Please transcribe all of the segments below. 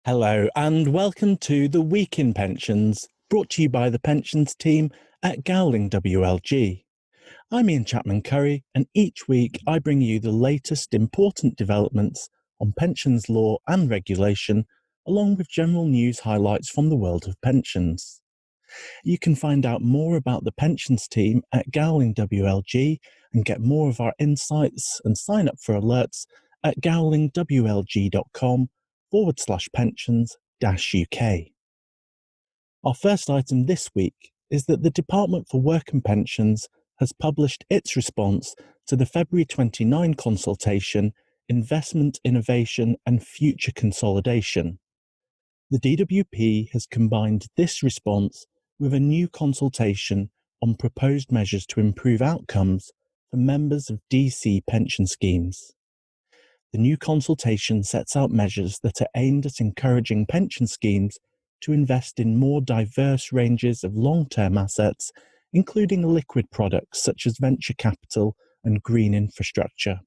Hello and welcome to The Week in Pensions, brought to you by the pensions team at Gowling WLG. I'm Ian Chapman-Curry, and each week I bring you the latest important developments on pensions law and regulation, along with general news highlights from the world of pensions. You can find out more about the pensions team at Gowling WLG and get more of our insights and sign up for alerts at gowlingwlg.com/pensions-UK. Our first item this week is that the Department for Work and Pensions has published its response to the February 29 consultation, Investment, Innovation and Future Consolidation. The DWP has combined this response with a new consultation on proposed measures to improve outcomes for members of DC pension schemes. The new consultation sets out measures that are aimed at encouraging pension schemes to invest in more diverse ranges of long-term assets, including liquid products such as venture capital and green infrastructure.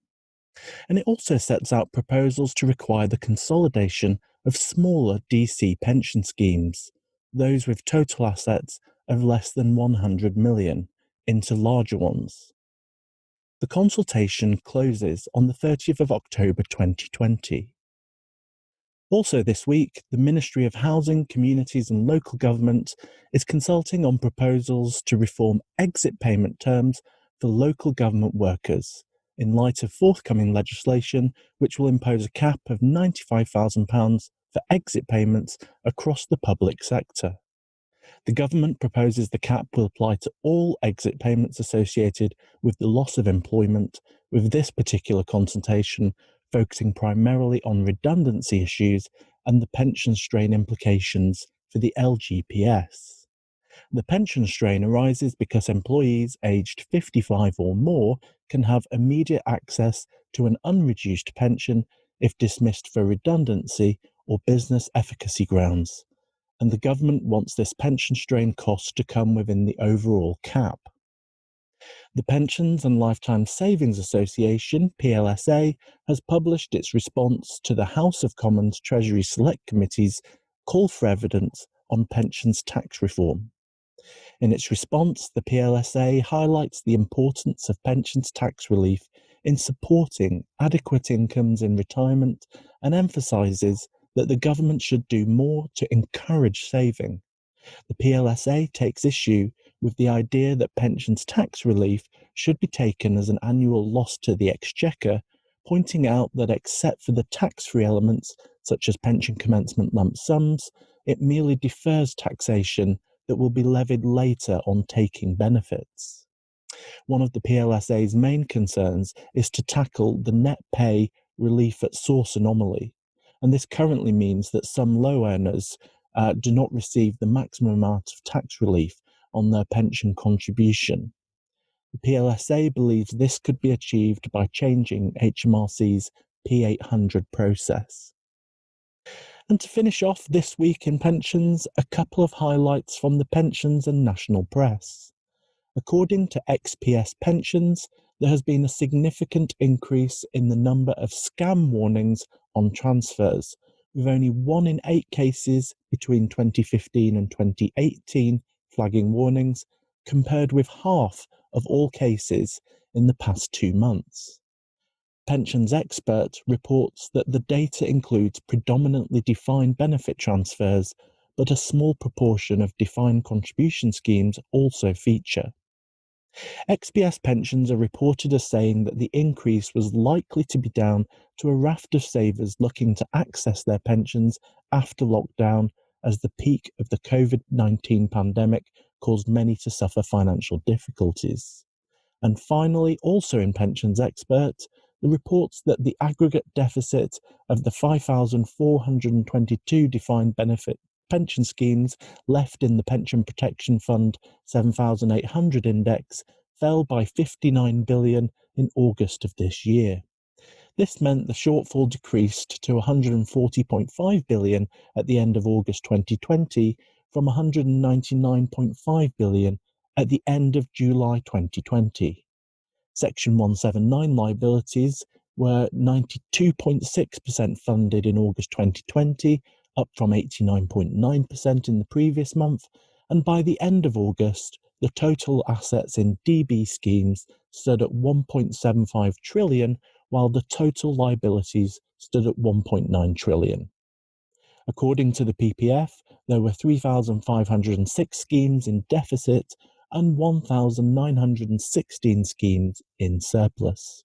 And it also sets out proposals to require the consolidation of smaller DC pension schemes, those with total assets of less than 100 million, into larger ones. The consultation closes on the 30th of October 2020. Also this week, the Ministry of Housing, Communities and Local Government is consulting on proposals to reform exit payment terms for local government workers, in light of forthcoming legislation which will impose a cap of £95,000 for exit payments across the public sector. The government proposes the cap will apply to all exit payments associated with the loss of employment, with this particular consultation focusing primarily on redundancy issues and the pension strain implications for the LGPS. The pension strain arises because employees aged 55 or more can have immediate access to an unreduced pension if dismissed for redundancy or business efficacy grounds, and the government wants this pension strain cost to come within the overall cap. The Pensions and Lifetime Savings Association, PLSA, has published its response to the House of Commons Treasury Select Committee's call for evidence on pensions tax reform. In its response, the PLSA highlights the importance of pensions tax relief in supporting adequate incomes in retirement and emphasises that the government should do more to encourage saving. The PLSA takes issue with the idea that pensions tax relief should be taken as an annual loss to the Exchequer, pointing out that except for the tax-free elements, such as pension commencement lump sums, it merely defers taxation that will be levied later on taking benefits. One of the PLSA's main concerns is to tackle the net pay relief at source anomaly, and this currently means that some low earners do not receive the maximum amount of tax relief on their pension contribution. The PLSA believes this could be achieved by changing HMRC's P800 process. And to finish off this week in pensions, a couple of highlights from the pensions and national press. According to XPS Pensions, there has been a significant increase in the number of scam warnings on transfers, with only 1 in 8 cases between 2015 and 2018 flagging warnings, compared with half of all cases in the past 2 months. Pensions Expert reports that the data includes predominantly defined benefit transfers, but a small proportion of defined contribution schemes also feature. XPS Pensions are reported as saying that the increase was likely to be down to a raft of savers looking to access their pensions after lockdown, as the peak of the COVID-19 pandemic caused many to suffer financial difficulties. And finally, also in Pensions Expert, the reports that the aggregate deficit of the 5,422 defined benefit pension schemes left in the Pension Protection Fund 7,800 index fell by 59 billion in August of this year. This meant the shortfall decreased to 140.5 billion at the end of August 2020 from 199.5 billion at the end of July 2020. Section 179 liabilities were 92.6% funded in August 2020, up from 89.9% in the previous month, and by the end of August, the total assets in DB schemes stood at 1.75 trillion, while the total liabilities stood at 1.9 trillion. According to the PPF, there were 3,506 schemes in deficit and 1,916 schemes in surplus.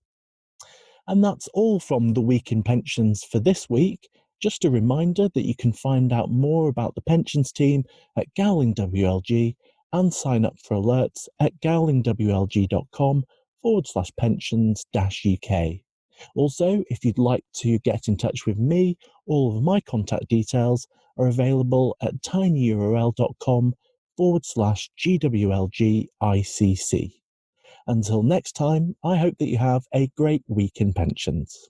And that's all from the Week in Pensions for this week. Just a reminder that you can find out more about the pensions team at Gowling WLG and sign up for alerts at gowlingwlg.com/pensions-UK. Also, if you'd like to get in touch with me, all of my contact details are available at tinyurl.com/GWLGICC. Until next time, I hope that you have a great week in pensions.